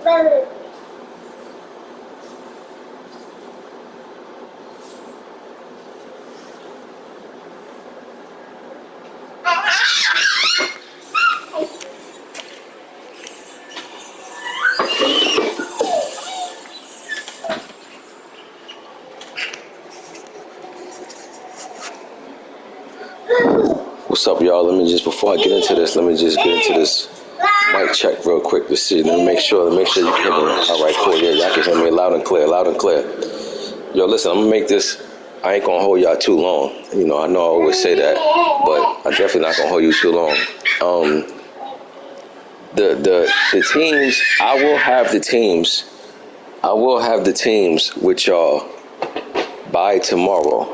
What's up, y'all? Before I get into this, let me just get into this mic check real quick to see. Let me make sure you can hear me. All right, cool. Yeah, y'all can hear me loud and clear. Yo, listen, I'm gonna make this. I ain't gonna hold y'all too long. You know I always say that, but I'm definitely not gonna hold you too long. The teams. I will have the teams with y'all by tomorrow.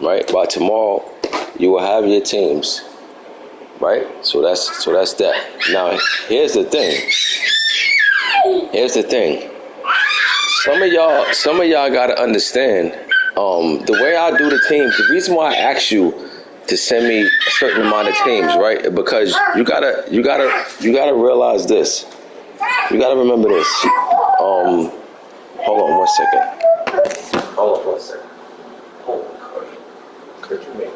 Right? By tomorrow, you will have your teams. Right? So that's that. Now, here's the thing. Some of y'all gotta understand. The way I do the teams, the reason why I asked you to send me a certain amount of teams, right? Because you gotta realize this. You gotta remember this. Hold on one second. Could you make it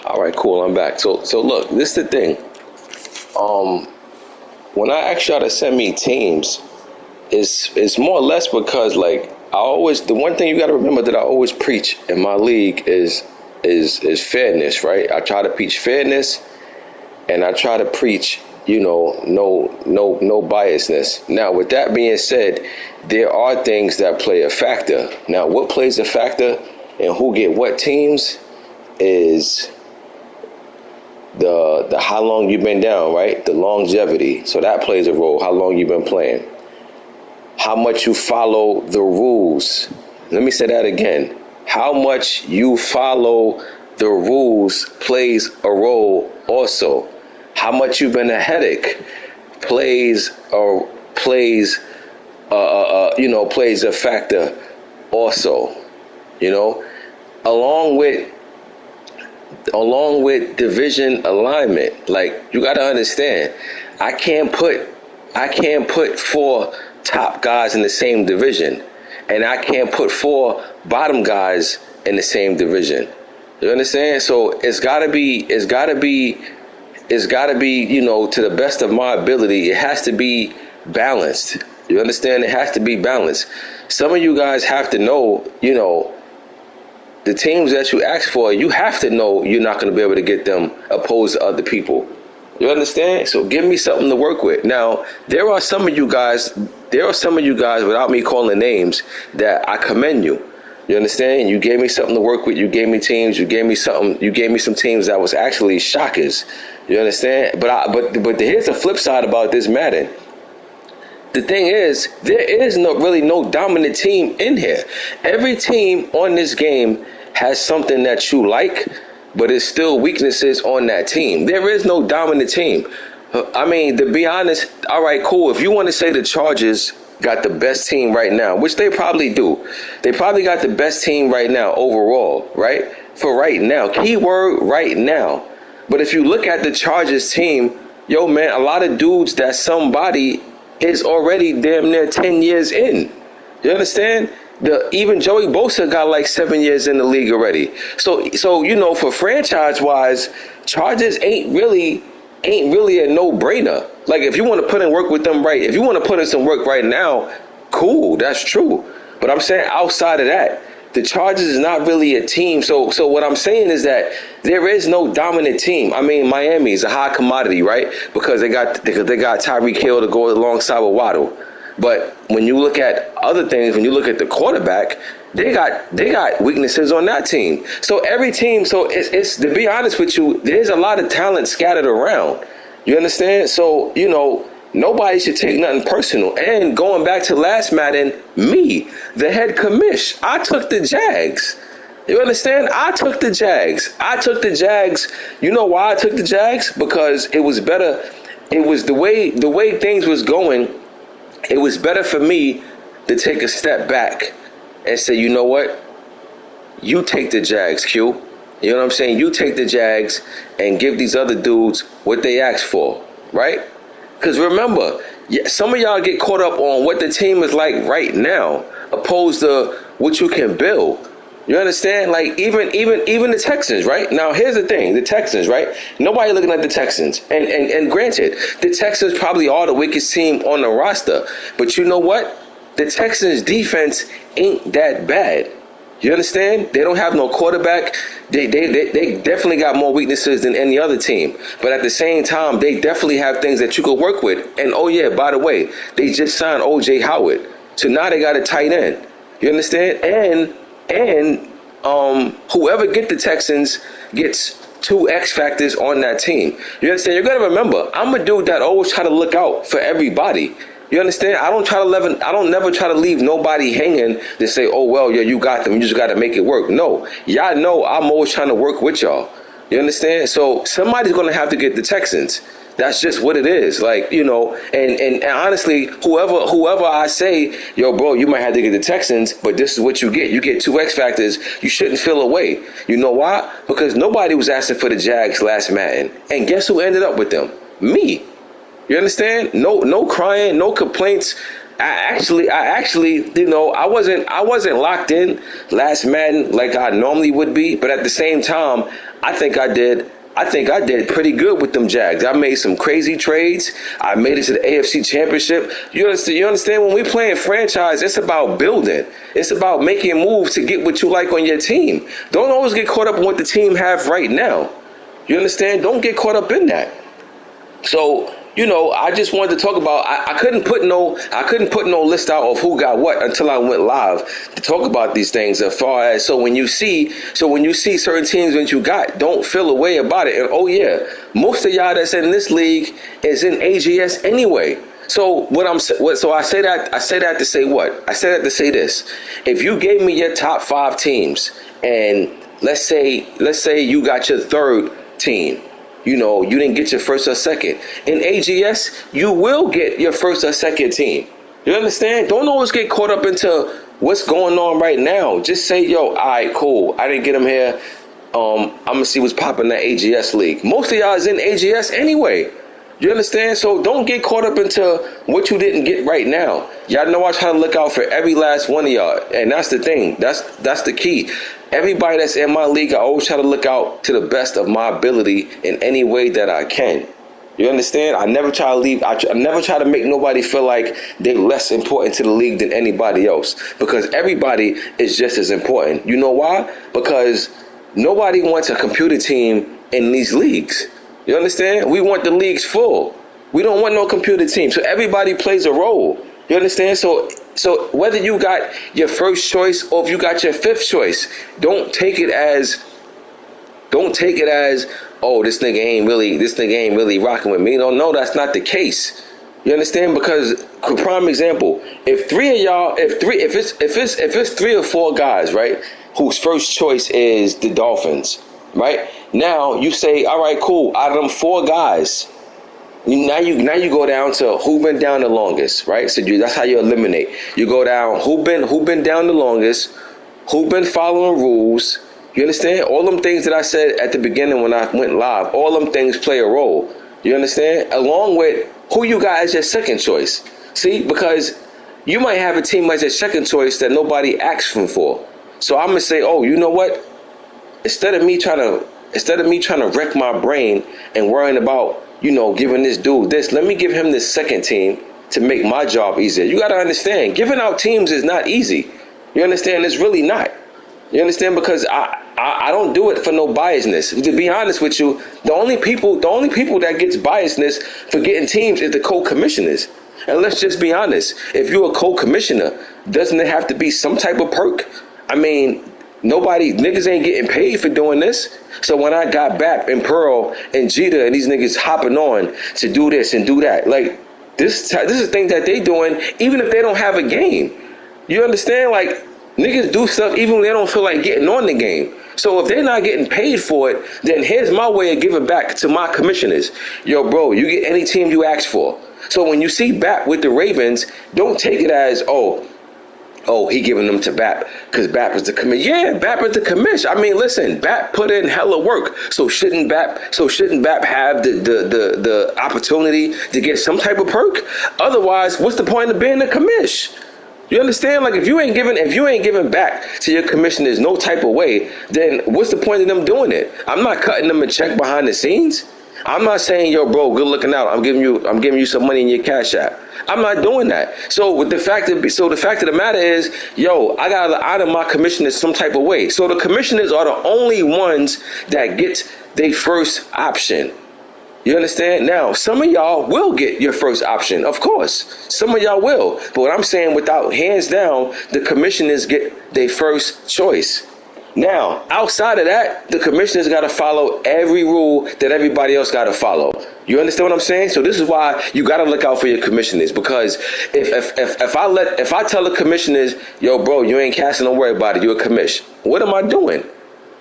All right, cool. I'm back. So look, this is the thing. When I ask y'all to send me teams, it's more or less because the one thing you got to remember that I always preach in my league is fairness, right? I try to preach fairness, and I try to preach, no biasness. Now, with that being said, there are things that play a factor. Now, what plays a factor and who get what teams is the how long you've been down, right? The longevity. So that plays a role. How long you've been playing. How much you follow the rules. Let me say that again. How much you follow the rules plays a role also. How much you've been a headache plays a factor also. Along with division alignment. You got to understand, I can't put 4 top guys in the same division, and I can't put 4 bottom guys in the same division. You understand? So it's gotta be, to the best of my ability, it has to be balanced. You understand? It has to be balanced. Some of you guys have to know, the teams that you ask for, you have to know you're not going to be able to get them opposed to other people. You understand? So give me something to work with. Now, there are some of you guys, without me calling names, that I commend you. You understand? You gave me something to work with. You gave me teams. You gave me some teams that was actually shockers. You understand? But here's the flip side about this Madden. The thing is, there is no dominant team in here. Every team on this game has something that you like, but it's still weaknesses on that team. There is no dominant team. I mean, to be honest, all right, cool. If you want to say the Chargers got the best team right now, which they probably do. They probably got the best team right now overall, right? For right now. Keyword right now. But if you look at the Chargers team, yo, man, a lot of dudes that somebody is already damn near 10 years in. You understand? Even Joey Bosa got 7 years in the league already. So for franchise-wise, Chargers ain't really a no-brainer. If you want to put in work with them if you want to put in some work right now, cool, that's true. But I'm saying outside of that, the Chargers is not really a team. So what I'm saying is that there is no dominant team. I mean, Miami is a high commodity, right? Because they got Tyreek Hill to go alongside with Waddle. But when you look at other things, when you look at the quarterback, they got weaknesses on that team. So every team, it's to be honest with you, there's a lot of talent scattered around. You understand? So, nobody should take nothing personal. And going back to last Madden, me, the head commish, I took the Jags. You understand? I took the Jags. I took the Jags. You know why I took the Jags? Because it was better. It was the way things was going. It was better for me to take a step back and say, you know what? You take the Jags, Q. You know what I'm saying? You take the Jags and give these other dudes what they asked for, right? Because remember, some of y'all get caught up on what the team is like right now, opposed to what you can build. You understand? Like even the Texans, right? Now here's the thing: the Texans, right? Nobody looking at the Texans, and granted, the Texans probably are the weakest team on the roster. But you know what? The Texans' defense ain't that bad. You understand? They don't have no quarterback. They definitely got more weaknesses than any other team. But at the same time, they definitely have things that you could work with. And oh yeah, by the way, they just signed O.J. Howard. So now they got a tight end. You understand? And whoever get the Texans gets two X factors on that team. You understand? You're gonna remember, I'm a dude that always try to look out for everybody. You understand? I don't never try to leave nobody hanging to say, oh well, yeah, you got them. You just got to make it work. No, y'all know I'm always trying to work with y'all. You understand? So somebody's gonna have to get the Texans. That's just what it is. Like, you know, and honestly, whoever I say, yo, bro, you might have to get the Texans, but this is what you get. You get two X factors. You shouldn't feel away. You know why? Because nobody was asking for the Jags last Madden, and guess who ended up with them? Me. You understand? No crying, no complaints. I actually, you know, I wasn't locked in last Madden like I normally would be, but at the same time, I think I did pretty good with them Jags. I made some crazy trades. I made it to the AFC Championship. You understand? When we playing franchise, it's about building. It's about making moves to get what you like on your team. Don't always get caught up in what the team have right now. You understand? Don't get caught up in that. So, you know, I just wanted to talk about. I couldn't put no list out of who got what until I went live to talk about these things. As far as when you see certain teams that you got, don't feel a way about it. And oh yeah, most of y'all that's in this league is in AGS anyway. So I say that to say what? I say that to say this: if you gave me your top 5 teams, and let's say you got your third team. You know, you didn't get your first or second. In AGS, you will get your first or second team. You understand? Don't always get caught up into what's going on right now. Just say, yo, all right, cool. I didn't get him here. I'm going to see what's popping in the AGS league. Most of y'all is in AGS anyway. You understand? So don't get caught up into what you didn't get right now. Y'all know I try to look out for every last one of y'all. And that's the thing. That's the key. Everybody that's in my league, I always try to look out to the best of my ability in any way that I can. You understand? I never try to leave. I never try to make nobody feel like they're less important to the league than anybody else. Because everybody is just as important. You know why? Because nobody wants a computer team in these leagues. You understand? We want the leagues full. We don't want no computer team. So everybody plays a role. You understand? So whether you got your first choice or if you got your 5th choice, don't take it as, oh, this nigga ain't really rocking with me. No, that's not the case. You understand? Because, for prime example, if it's 3 or 4 guys, right, whose first choice is the Dolphins, right? Now you say, all right, cool. Out of them 4 guys, now you go down to who been down the longest, right? So that's how you eliminate. You go down who been down the longest, who been following rules. You understand? All them things that I said at the beginning when I went live, all them things play a role. You understand? Along with who you got as your second choice. See, because you might have a team as your second choice that nobody asked them for. So I'm gonna say, oh, you know what? Instead of me trying to wreck my brain and worrying about, you know, giving this dude this, let me give him this second team to make my job easier. You got to understand, giving out teams is not easy. You understand? It's really not. You understand? Because I don't do it for no biasness. To be honest with you, the only people that gets biasness for getting teams is the co-commissioners. And let's just be honest. If you're a co-commissioner, doesn't it have to be some type of perk? I mean, niggas ain't getting paid for doing this. So when I got Bap and Pearl and Jeter and these niggas hopping on to do this and do that, like this is things that they doing even if they don't have a game. You understand? Like, Niggas do stuff even when they don't feel like getting on the game. So if they're not getting paid for it, then here's my way of giving back to my commissioners. Yo, bro, you get any team you ask for. So when you see Bap with the Ravens, don't take it as, he giving them to Bap because Bap is the commish. Yeah, Bap is the commish. I mean, listen, Bap put in hella work. So shouldn't Bap have the opportunity to get some type of perk? Otherwise, what's the point of being a commish? You understand? Like if you ain't giving back to your commissioners no type of way, then what's the point of them doing it? I'm not cutting them a check behind the scenes. I'm not saying, yo, bro, good looking out. I'm giving you some money in your Cash App. I'm not doing that. So the fact of the matter is, yo, I gotta honor my commissioners some type of way. So the commissioners are the only ones that get their first option. You understand? Now, some of y'all will get your first option, of course. Some of y'all will. But what I'm saying, without hands down, the commissioners get their first choice. Now, outside of that, the commissioners got to follow every rule that everybody else got to follow. You understand what I'm saying? So this is why you got to look out for your commissioners, because if I tell the commissioners, yo, bro, you ain't casting, don't worry about it, you're a commish. What am I doing?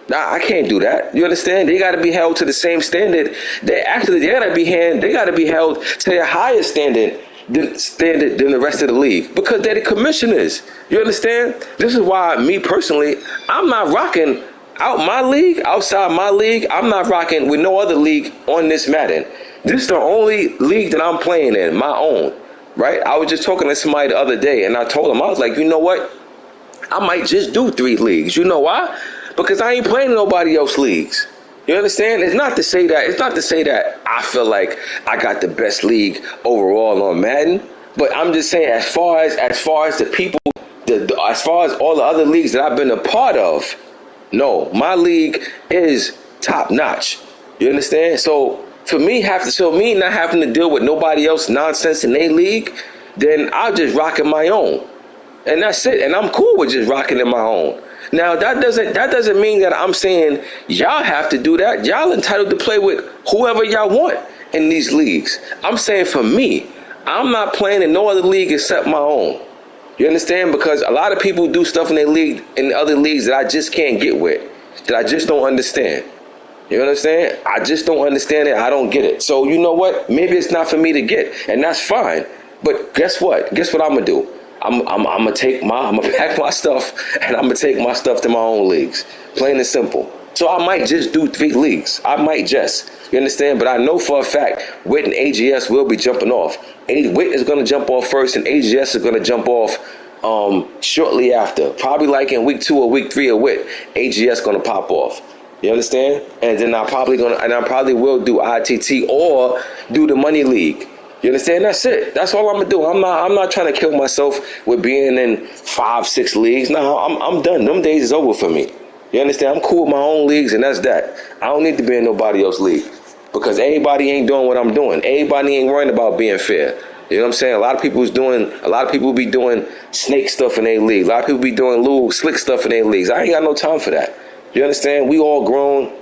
Nah, I can't do that. You understand? They got to be held to the same standard. They got to be held to a higher standard than the rest of the league, because they're the commissioners. You understand? This is why me personally, I'm not rocking outside my league. I'm not rocking with no other league on this Madden. This is the only league that I'm playing in, my own. Right? I was just talking to somebody the other day, and I told him, I was like, you know what? I might just do 3 leagues. You know why? Because I ain't playing in nobody else's leagues. You understand? It's not to say that I feel like I got the best league overall on Madden, but I'm just saying as far as the people, as far as all the other leagues that I've been a part of, no, my league is top notch. You understand? So for me, not having to deal with nobody else nonsense in their league, then I'll just rock in my own, and that's it. And I'm cool with just rocking in my own. Now that doesn't mean that I'm saying y'all have to do that. Y'all entitled to play with whoever y'all want in these leagues. I'm saying for me, I'm not playing in no other league except my own. You understand? Because a lot of people do stuff in their league, in other leagues, that I just can't get with, that I just don't understand. You understand? I just don't understand it. I don't get it. So you know what? Maybe it's not for me to get, and that's fine. But guess what? Guess what I'm gonna do? I'm gonna pack my stuff, and I'm gonna take my stuff to my own leagues. Plain and simple. So I might just do 3 leagues. You understand? But I know for a fact, Witt and AGS will be jumping off. Witt is gonna jump off first, and AGS is gonna jump off shortly after. Probably like in week 2 or week 3 of Witt, AGS gonna pop off. You understand? And then I probably will do ITT or do the money league. You understand? That's it. That's all I'm gonna do. I'm not trying to kill myself with being in 5, 6 leagues. No, I'm done. Them days is over for me. You understand? I'm cool with my own leagues, and that's that. I don't need to be in nobody else's league, because everybody ain't doing what I'm doing. Everybody ain't worrying about being fair. You know what I'm saying? A lot of people be doing snake stuff in their leagues. A lot of people be doing little slick stuff in their leagues. I ain't got no time for that. You understand? We all grown.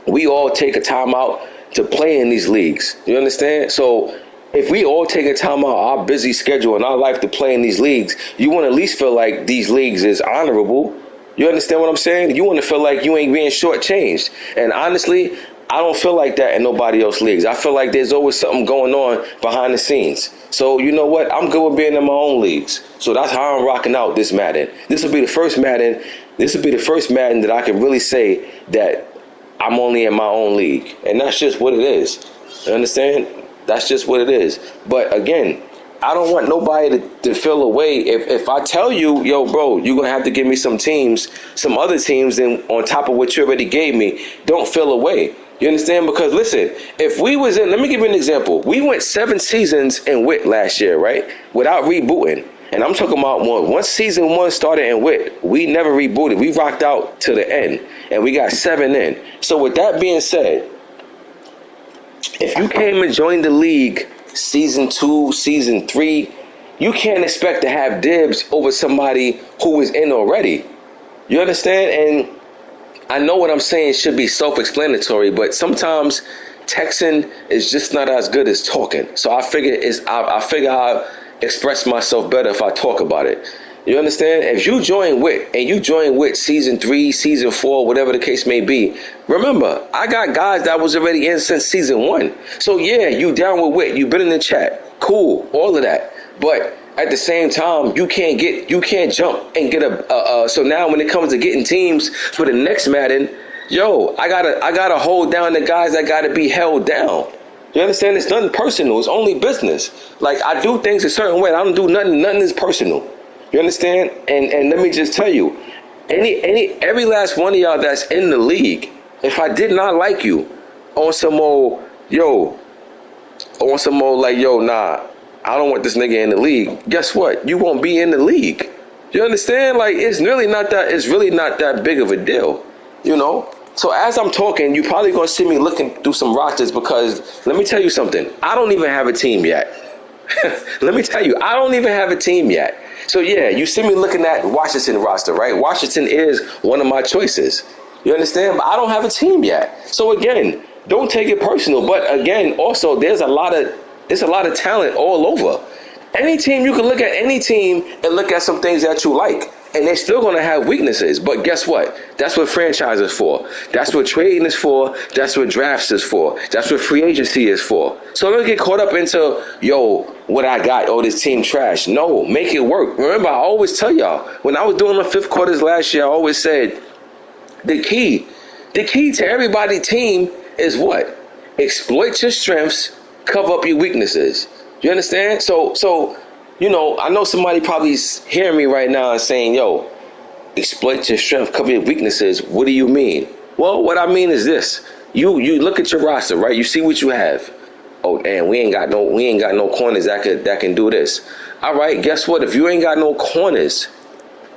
We all take a time out to play in these leagues. You understand? So if we all take a time out our busy schedule and our life to play in these leagues, you want to at least feel like these leagues is honorable. You understand what I'm saying? You want to feel like you ain't being shortchanged. And honestly, I don't feel like that in nobody else's leagues. I feel like there's always something going on behind the scenes. So you know what? I'm good with being in my own leagues. So that's how I'm rocking out this Madden. This will be the first Madden that I can really say that I'm only in my own league. And that's just what it is. You understand? That's just what it is. But again, I don't want nobody to feel away if I tell you, yo, bro, you're going to have to give me some other teams, and on top of what you already gave me, don't feel away. You understand? Because listen, if we was let me give you an example. We went 7 seasons in Witt last year, right? Without rebooting. And I'm talking about once season 1 started in Witt, we never rebooted. We rocked out to the end, and we got 7 in. So with that being said, if you came and joined the league season 2, season 3, you can't expect to have dibs over somebody who is in already. You understand? And I know what I'm saying should be self-explanatory, but sometimes texting is just not as good as talking. So I figure I'll express myself better if I talk about it. You understand? If you join with, and you join with season 3, season 4, whatever the case may be, remember, I got guys that was already in since season 1. So yeah, you down with Wit, you been in the chat, cool, all of that. But at the same time, you can't jump and get so now when it comes to getting teams for the next Madden, yo, I gotta hold down the guys that gotta be held down. You understand? It's nothing personal. It's only business. Like, I do things a certain way. I don't do nothing. Nothing is personal. You understand? And let me just tell you, every last one of y'all that's in the league, if I did not like you on some old, nah, I don't want this nigga in the league. Guess what? You won't be in the league. You understand? Like, it's really not that big of a deal. You know? So as I'm talking, you probably gonna see me looking through some rosters because let me tell you something. I don't even have a team yet. Let me tell you, I don't even have a team yet. So yeah, you see me looking at Washington roster, right? Washington is one of my choices. You understand? But I don't have a team yet. So again, don't take it personal. But again, also there's a lot of talent all over. Any team, you can look at any team and look at some things that you like. And they're still going to have weaknesses. But guess what? That's what franchise is for. That's what trading is for. That's what drafts is for. That's what free agency is for. So don't get caught up into, what I got, this team trash. No, make it work. Remember, I always tell y'all, when I was doing my 5th quarters last year, I always said, the key to everybody's team is what? Exploit your strengths, cover up your weaknesses. You understand? So I know somebody probably is hearing me right now and saying, exploit your strength, cover your weaknesses. What do you mean? Well, what I mean is this. You look at your roster, right? You see what you have. Oh, damn, we ain't got no corners that can do this. All right, guess what? If you ain't got no corners,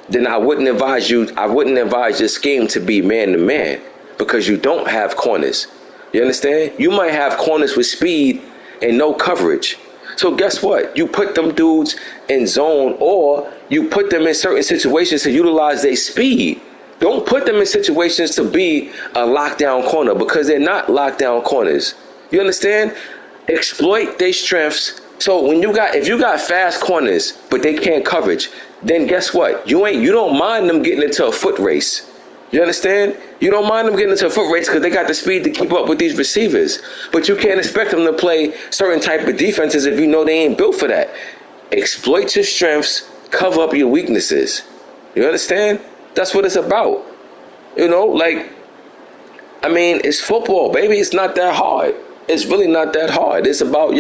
then I wouldn't advise your scheme to be man to man because you don't have corners. You understand? You might have corners with speed and no coverage. So guess what? You put them dudes in zone or you put them in certain situations to utilize their speed. Don't put them in situations to be a lockdown corner because they're not lockdown corners. You understand? Exploit their strengths. So if you got fast corners but they can't coverage, then guess what? You don't mind them getting into a foot race. You understand? You don't mind them getting into a foot race because they got the speed to keep up with these receivers. But you can't expect them to play certain type of defenses if you know they ain't built for that. Exploit your strengths, cover up your weaknesses. You understand? That's what it's about. It's football, baby. It's not that hard. It's really not that hard. It's about,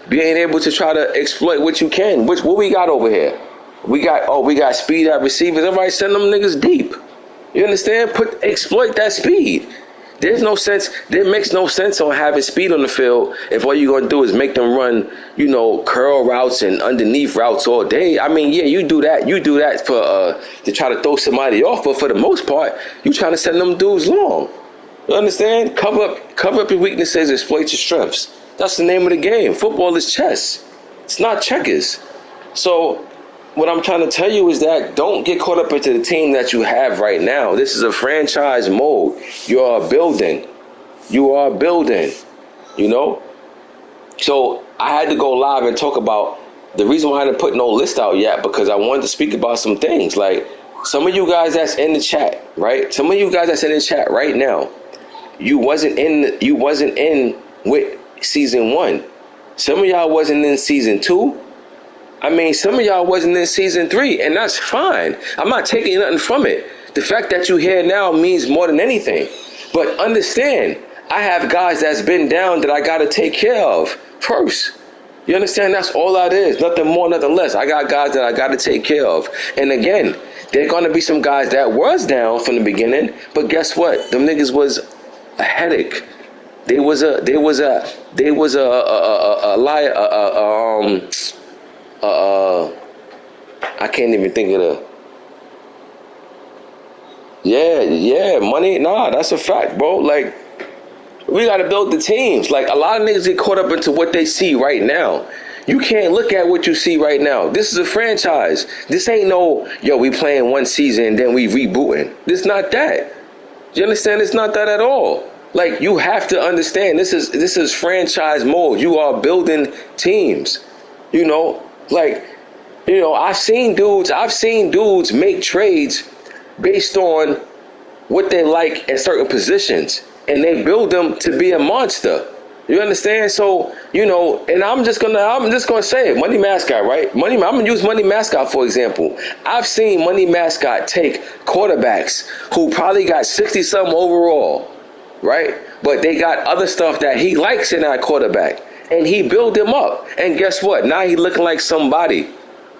being able to try to exploit what you can. What we got over here? We got speed at receivers. Everybody send them niggas deep. You understand? Exploit that speed. There makes no sense on having speed on the field if all you're going to do is make them run, curl routes and underneath routes all day. I mean, yeah, you do that. You do that for to try to throw somebody off, but for the most part, you trying to send them dudes long. You understand? Cover up your weaknesses, exploit your strengths. That's the name of the game. Football is chess. It's not checkers. So what I'm trying to tell you is that don't get caught up into the team that you have right now. This is a franchise mode. You are building. So I had to go live and talk about the reason why I didn't put no list out yet because I wanted to speak about some things. Like some of you guys that's in the chat, right? Some of you guys that's in the chat right now, you wasn't in with season 1. Some of y'all wasn't in season 2. I mean, some of y'all wasn't in season 3, and that's fine. I'm not taking nothing from it. The fact that you're here now means more than anything. But understand, I have guys that's been down that I got to take care of first. You understand? That's all that is. Nothing more, nothing less. I got guys that I got to take care of. And again, there are going to be some guys that was down from the beginning, but guess what? Them niggas was a headache. They was a liar. I can't even think of the. Yeah, money. Nah, that's a fact, bro. Like, we gotta build the teams. Like, a lot of niggas get caught up into what they see right now. You can't look at what you see right now. This is a franchise. This ain't no, we playing one season and then we rebooting. This not that. You understand? It's not that at all. Like, you have to understand, this is franchise mode. You are building teams. Like, You know, I've seen dudes make trades based on what they like in certain positions, and they build them to be a monster. You understand? So, you know, and I'm just gonna say it. Money Mascot, right? I'm gonna use Money Mascot for example. I've seen Money Mascot take quarterbacks who probably got 60 something overall, right? But they got other stuff that he likes in that quarterback, and he built them up. And guess what? Now he looking like somebody.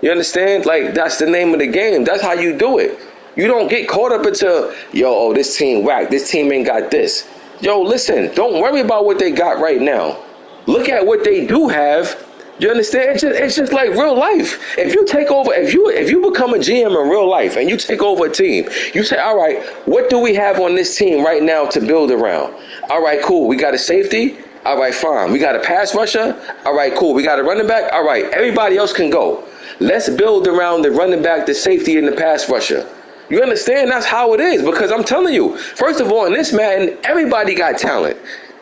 You understand? Like, that's the name of the game. That's how you do it. You don't get caught up into, yo, oh, this team whack. This team ain't got this. Yo, listen, don't worry about what they got right now. Look at what they do have. You understand? It's just like real life. If you take over, if you become a GM in real life and you take over a team, you say, all right, what do we have on this team right now to build around? All right, cool. We got a safety. All right, fine. We got a pass rusher. All right, cool. We got a running back. All right, everybody else can go. Let's build around the running back, the safety, and the pass rusher. You understand? That's how it is. Because I'm telling you, first of all, in this Madden, everybody got talent.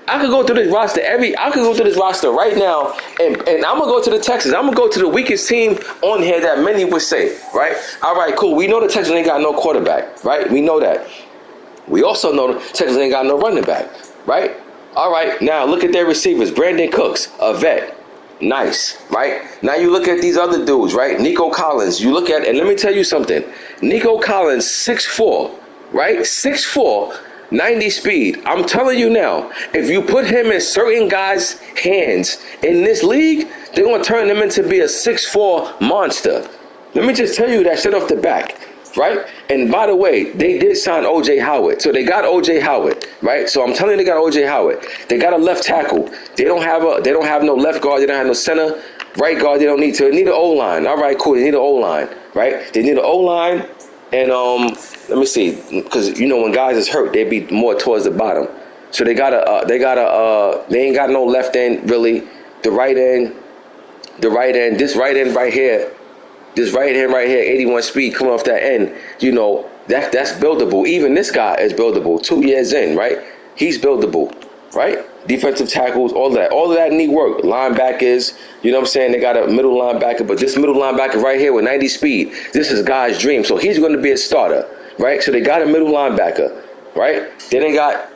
I could go through this roster right now, and I'm gonna go to the Texans. I'm gonna go to the weakest team on here that many would say, right? All right, cool. We know the Texans ain't got no quarterback, right? We know that. We also know the Texans ain't got no running back, right? All right, now look at their receivers. Brandon Cooks, a vet. Nice, right? Now you look at these other dudes, right? Nico Collins. You look at, and let me tell you something. Nico Collins, 6'4", right? 6'4", 90 speed. I'm telling you now, if you put him in certain guys' hands in this league, they're going to turn him into be a 6'4" monster. Let me just tell you that shit off the back. Right? And by the way, they did sign O.J. Howard. So they got O.J. Howard, right? So I'm telling you, they got O.J. Howard. They got a left tackle. They don't have no left guard. They don't have no center. Right guard, they don't need to. They need an O-line. All right, cool. They need an O-line, right? They need an O-line. And let me see, because you know when guys is hurt, they be more towards the bottom. So they ain't got no left end really. This right end right here. This right hand right here, 81 speed coming off that end, you know, that's buildable. Even this guy is buildable. 2 years in, right? He's buildable, right? Defensive tackles, all of that need work. Linebackers, you know what I'm saying? They got a middle linebacker, but this middle linebacker right here with 90 speed, this is God's dream. So he's going to be a starter, right? So they got a middle linebacker, right? Then they got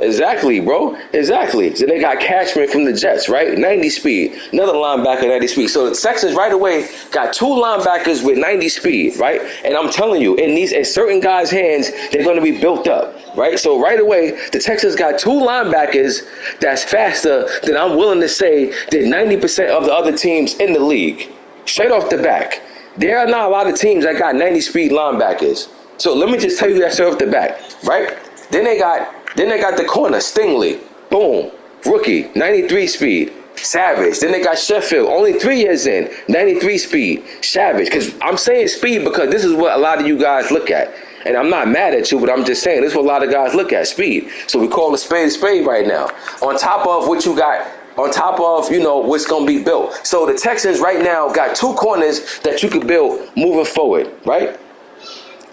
Exactly, bro. Exactly. So they got Cashman from the Jets, right? 90 speed. Another linebacker, 90 speed. So the Texans right away got two linebackers with 90 speed, right? And I'm telling you, in certain guys' hands, they're going to be built up, right? So right away, the Texans got two linebackers that's faster than I'm willing to say than 90% of the other teams in the league. Straight off the back. There are not a lot of teams that got 90 speed linebackers. So let me just tell you that straight off the back, right? Then they got the corner, Stingley. Boom. Rookie, 93 speed. Savage. Then they got Sheffield, only 3 years in, 93 speed. Savage. Because I'm saying speed because this is what a lot of you guys look at. And I'm not mad at you, but I'm just saying this is what a lot of guys look at, speed. So we call a spade right now. On top of what you got, on top of, you know, what's going to be built. So the Texans right now got two corners that you could build moving forward, right?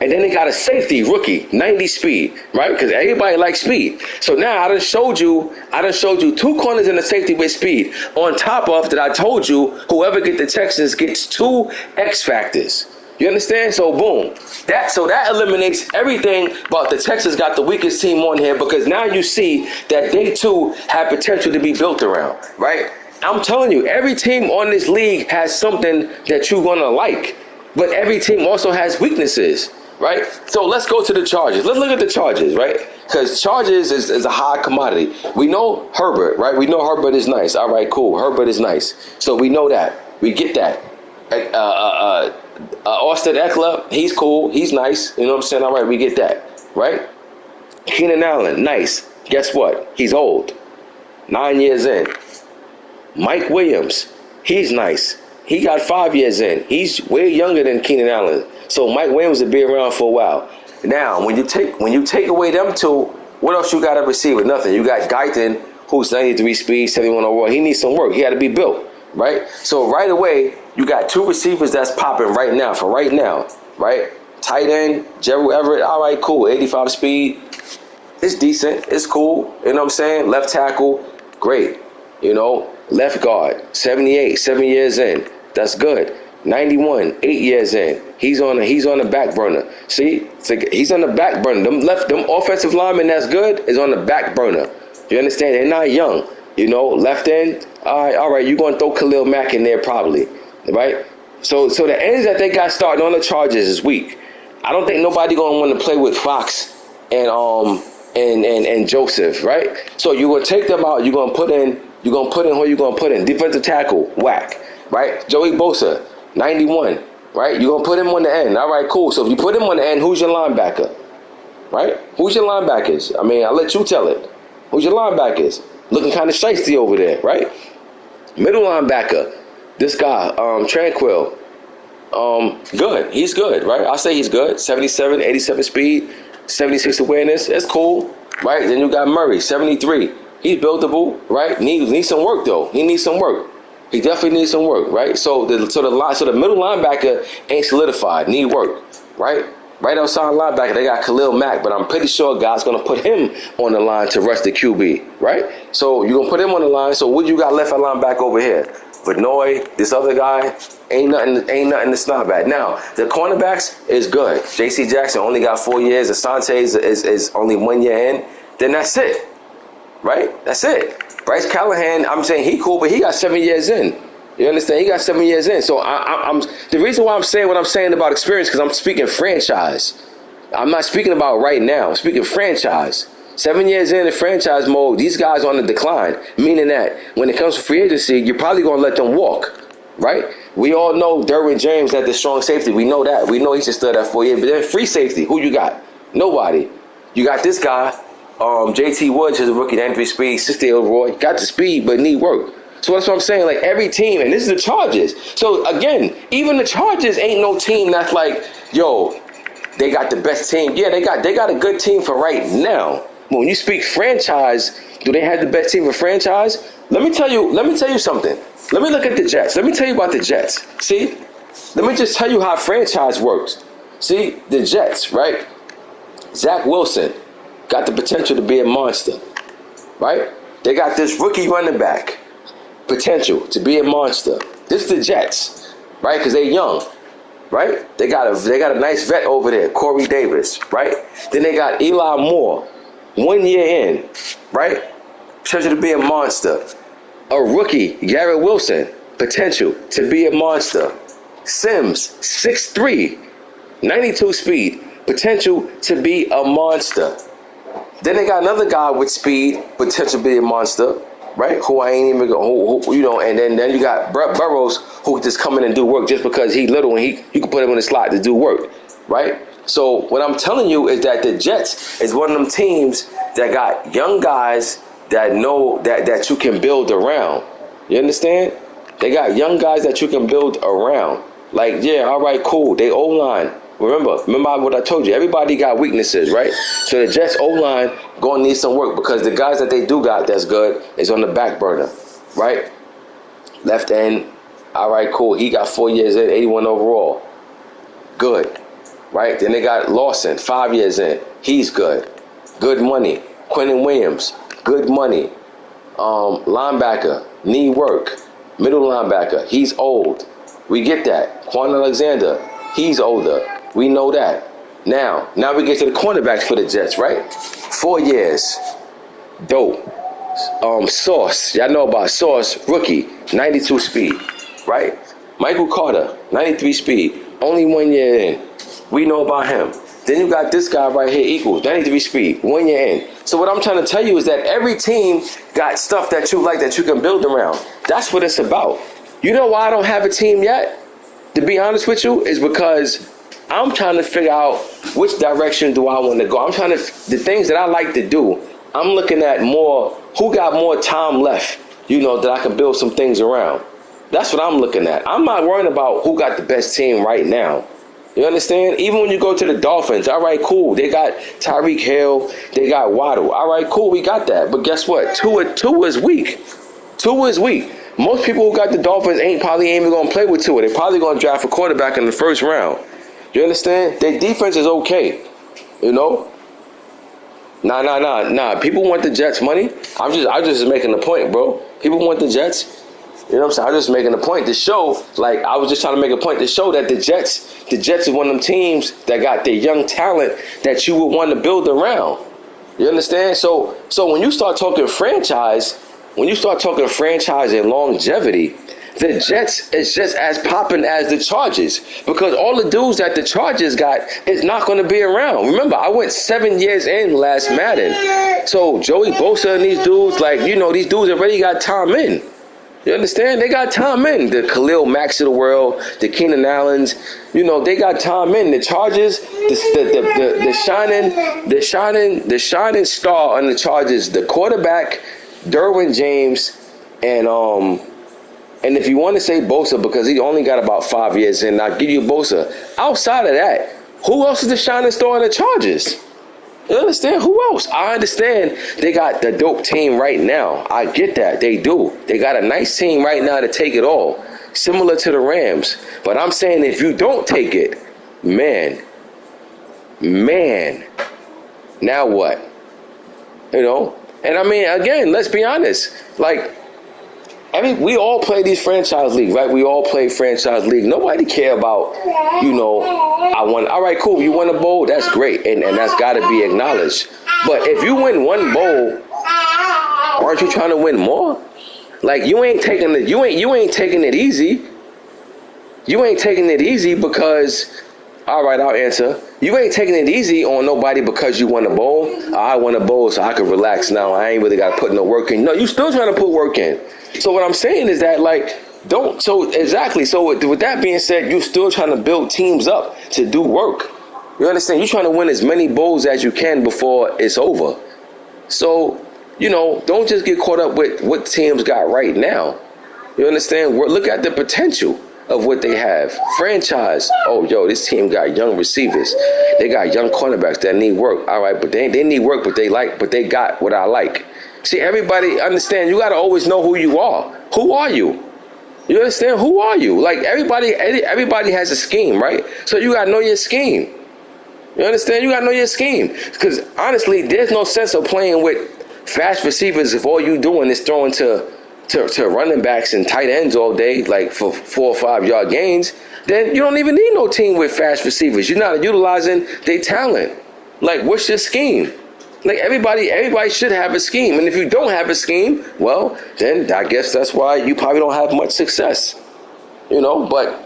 And then they got a safety rookie, 90 speed, right? Because everybody likes speed. So now I done showed you two corners and a safety with speed. On top of that, I told you whoever get the Texans gets two X factors. You understand? So boom. That eliminates everything about the Texans got the weakest team on here because now you see that they too have potential to be built around, right? I'm telling you, every team on this league has something that you're gonna like, but every team also has weaknesses. Right? So let's go to the Chargers. Let's look at the Chargers, right? Because Chargers is a high commodity. We know Herbert, right? We know Herbert is nice. All right, cool. Herbert is nice. So we know that. We get that. Austin Eckler, he's cool. He's nice. You know what I'm saying? All right, we get that. Right? Keenan Allen, nice. Guess what? He's old. 9 years in. Mike Williams, he's nice. He got 5 years in. He's way younger than Keenan Allen. So Mike Williams will be around for a while. Now, when you take away them two, what else you got at receiver? Nothing. You got Guyton, who's 93 speed, 71 overall. He needs some work. He got to be built, right? So right away, you got two receivers that's popping right now, right? Tight end, Gerald Everett, all right, cool. 85 speed. It's decent. It's cool. You know what I'm saying? Left tackle, great. You know, left guard, 78, 7 years in. That's good. 91, 8 years in. He's on the back burner. See, he's on the back burner. Them offensive linemen that's good is on the back burner. You understand? They're not young. Left end. All right. You're gonna throw Khalil Mack in there probably, right? So the ends that they got starting on the Chargers is weak. I don't think nobody gonna want to play with Fox and Joseph, right? So you're gonna take them out. You're gonna put in who you gonna put in defensive tackle, whack, right? Joey Bosa, 91, right? You're gonna put him on the end. All right, cool. So if you put him on the end, who's your linebacker, right? Who's your linebackers? I mean, I'll let you tell it. Who's your linebackers? Looking kind of shiesty over there, right? Middle linebacker, this guy, Tranquil. Good. He's good, right? I'll say he's good. 77, 87 speed, 76 awareness. That's cool, right? Then you got Murray, 73. He's buildable, right? Needs some work though. He needs some work. He definitely needs some work, right? So the middle linebacker ain't solidified. Need work, right? Right outside linebacker, they got Khalil Mack, but I'm pretty sure God's gonna put him on the line to rush the QB, right? So you're gonna put him on the line. So what you got left at linebacker over here? Benoit, this other guy, ain't nothing to snap at. Now, the cornerbacks is good. J.C. Jackson only got 4 years. Asante is only 1 year in. Then that's it, right? That's it. Bryce Callahan, I'm saying he cool, but he got 7 years in. You understand? He got 7 years in. So I'm the reason why I'm saying what I'm saying about experience, because I'm speaking franchise. I'm not speaking about right now. I'm speaking franchise. 7 years in the franchise mode, these guys on the decline, meaning that when it comes to free agency, you're probably going to let them walk, right? We all know Derwin James at the strong safety. We know that. We know he should start at 4 years. But then free safety, who you got? Nobody. You got this guy, JT Woods, is a rookie, 93 speed, 60 overall. Got the speed, but need work. So that's what I'm saying. Like every team, and this is the Chargers. So again, even the Chargers ain't no team that's like, yo, they got the best team. Yeah, they got a good team for right now. When you speak franchise, do they have the best team for franchise? Let me tell you something. Let me look at the Jets. Let me tell you about the Jets. See? Let me just tell you how franchise works. See? The Jets, right? Zach Wilson got the potential to be a monster, right? They got this rookie running back, potential to be a monster. This is the Jets, right? Because they're young, right? They got a nice vet over there, Corey Davis, right? Then they got Eli Moore, 1 year in, right? Potential to be a monster. A rookie, Garrett Wilson, potential to be a monster. Sims, 6'3", 92 speed, potential to be a monster. Then they got another guy with speed, potential to be a monster, right? Who I ain't even go, and then you got Burrows, who just come in and do work just because he little and you can put him in the slot to do work, right? So what I'm telling you is that the Jets is one of them teams that got young guys that know that you can build around. You understand? They got young guys that you can build around. Like, yeah, all right, cool. They O-line. Remember what I told you. Everybody got weaknesses, right? So the Jets O-line going to need some work because the guys that they do got that's good is on the back burner, right? Left end, all right, cool. He got 4 years in, 81 overall. Good, right? Then they got Lawson, 5 years in. He's good. Good money. Quentin Williams, good money. Linebacker, need work. Middle linebacker, he's old. We get that. Quan Alexander, he's older. We know that. Now we get to the cornerbacks for the Jets, right? 4 years. Dope. Sauce. Y'all know about Sauce. Rookie. 92 speed. Right? Michael Carter. 93 speed. Only 1 year in. We know about him. Then you got this guy right here, equals 93 speed. 1 year in. So what I'm trying to tell you is that every team got stuff that you like that you can build around. That's what it's about. You know why I don't have a team yet? To be honest with you, is because I'm trying to figure out which direction do I want to go. The things that I like to do, I'm looking at more, who got more time left, that I can build some things around. That's what I'm looking at. I'm not worrying about who got the best team right now. You understand? Even when you go to the Dolphins, all right, cool. They got Tyreek Hill. They got Waddle. All right, cool. We got that. But guess what? Two is weak. Two is weak. Most people who got the Dolphins probably ain't even going to play with Tua. They're probably going to draft a quarterback in the first round. You understand? Their defense is okay. Nah. People want the Jets money. I'm just making a point, bro. People want the Jets. You know what I'm saying? I was just making a point to show, like, I was just trying to make a point to show that the Jets is one of them teams that got their young talent that you would want to build around. You understand? So when you start talking franchise, and longevity, the Jets is just as popping as the Chargers, because all the dudes that the Chargers got is not going to be around. Remember, I went 7 years in last Madden. So Joey Bosa and these dudes, like, you know, these dudes already got time in. You understand? They got time in. The Khalil Macks of the world, the Keenan Allens, you know, they got time in. The Chargers, the shining star on the Chargers, the quarterback, Derwin James, and if you want to say Bosa, because he only got about 5 years in, I'll give you Bosa. Outside of that, who else is the shining star in the Chargers? You understand? Who else? I understand they got the dope team right now. I get that. They do. They got a nice team right now to take it all. Similar to the Rams. But I'm saying if you don't take it, man, now what? You know? And I mean, again, let's be honest. Like, we all play these franchise leagues, right? We all play franchise league. Nobody care about, you know, all right, cool, you won a bowl, that's great, and that's got to be acknowledged. But if you win one bowl, aren't you trying to win more? Like, you ain't taking it easy. You ain't taking it easy because, all right, I'll answer. You ain't taking it easy on nobody because you won a bowl. I won a bowl, so I can relax now. I ain't really got to put no work in. No, you still trying to put work in. So what I'm saying is that, like, so with that being said, you're still trying to build teams up to do work. You understand? You're trying to win as many bowls as you can before it's over. So, you know, don't just get caught up with what teams got right now. You understand? Look at the potential of what they have. Franchise. Oh, yo, this team got young receivers. They got young cornerbacks that need work. All right, but they need work, but they got what I like. See, everybody understand, you got to always know who you are. Who are you? You understand? Who are you? Like, everybody has a scheme, right? So you got to know your scheme. You understand? You got to know your scheme. Because, honestly, there's no sense of playing with fast receivers if all you doing is throwing to running backs and tight ends all day, like for 4 or 5 yard gains. Then you don't even need no team with fast receivers. You're not utilizing their talent. Like, what's your scheme? Like, everybody should have a scheme. And if you don't have a scheme, well, then I guess that's why you probably don't have much success. You know, but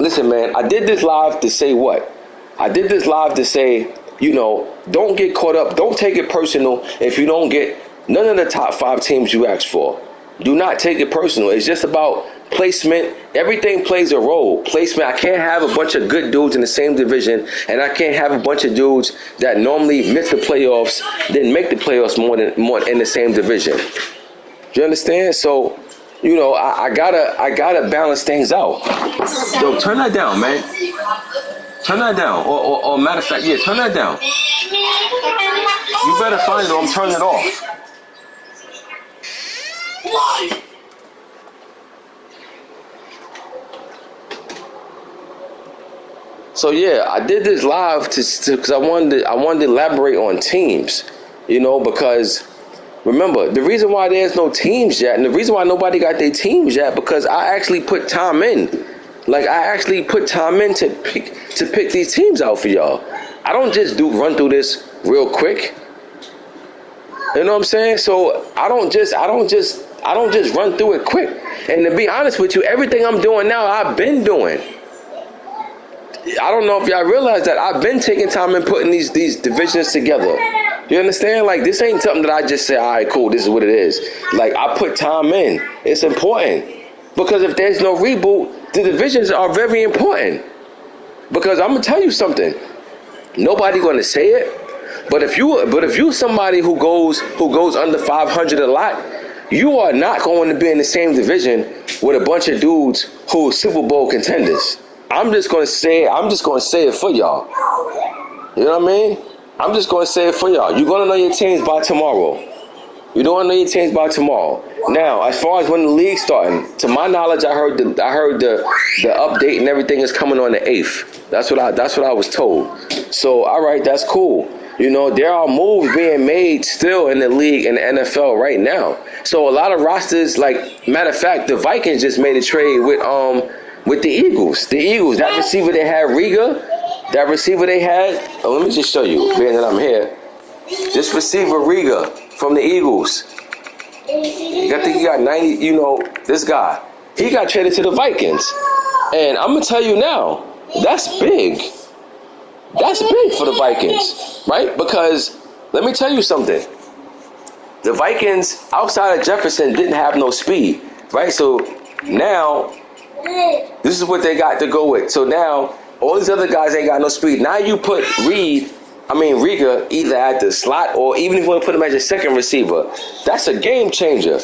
listen, man, I did this live to say what? I did this live to say, you know, don't get caught up. Don't take it personal if you don't get none of the top 5 teams you asked for. Do not take it personal. It's just about placement. Everything plays a role. Placement. I can't have a bunch of good dudes in the same division, and I can't have a bunch of dudes that normally miss the playoffs, then make the playoffs more in the same division. Do you understand? So, you know, I gotta balance things out. Yo, turn that down, man. Turn that down. Or matter of fact, yeah, turn that down. You better find it or I'm turning it off. Why? So yeah, I did this live because I wanted to elaborate on teams, you know, because remember, the reason why there's no teams yet, and the reason why nobody got their teams yet, because I actually put time in. Like, I actually put time in to pick these teams out for y'all. I don't just run through this real quick. You know what I'm saying? So I don't just run through it quick. And to be honest with you, everything I'm doing now, I've been doing. I don't know if y'all realize that I've been taking time and putting these divisions together. You understand? Like, this ain't something that I just say, all right, cool, this is what it is. Like, I put time in. It's important. Because if there's no reboot, the divisions are very important. Because I'm going to tell you something. Nobody going to say it. But if you somebody who goes under 500 a lot, you are not going to be in the same division with a bunch of dudes who are Super Bowl contenders. I'm just gonna say it for y'all. You know what I mean? I'm just gonna say it for y'all. You're gonna know your teams by tomorrow. You don't want to know your teams by tomorrow. Now, as far as when the league's starting, to my knowledge, I heard the update and everything is coming on the 8th. That's what I was told. So, all right, that's cool. You know, there are moves being made still in the league in the NFL right now. So a lot of rosters, like matter of fact, the Vikings just made a trade with the Eagles. The Eagles, that receiver they had, Riga, that receiver they had. Oh, let me just show you, being that I'm here. This receiver, Riga, from the Eagles. I think he got 90. You know, this guy, he got traded to the Vikings, and I'm gonna tell you now, that's big. That's big for the Vikings, right? Because let me tell you something. The Vikings, outside of Jefferson, didn't have no speed, right? So now, this is what they got to go with. So now, all these other guys ain't got no speed. Now you put Riga, either at the slot or even if you want to put him as your second receiver. That's a game changer.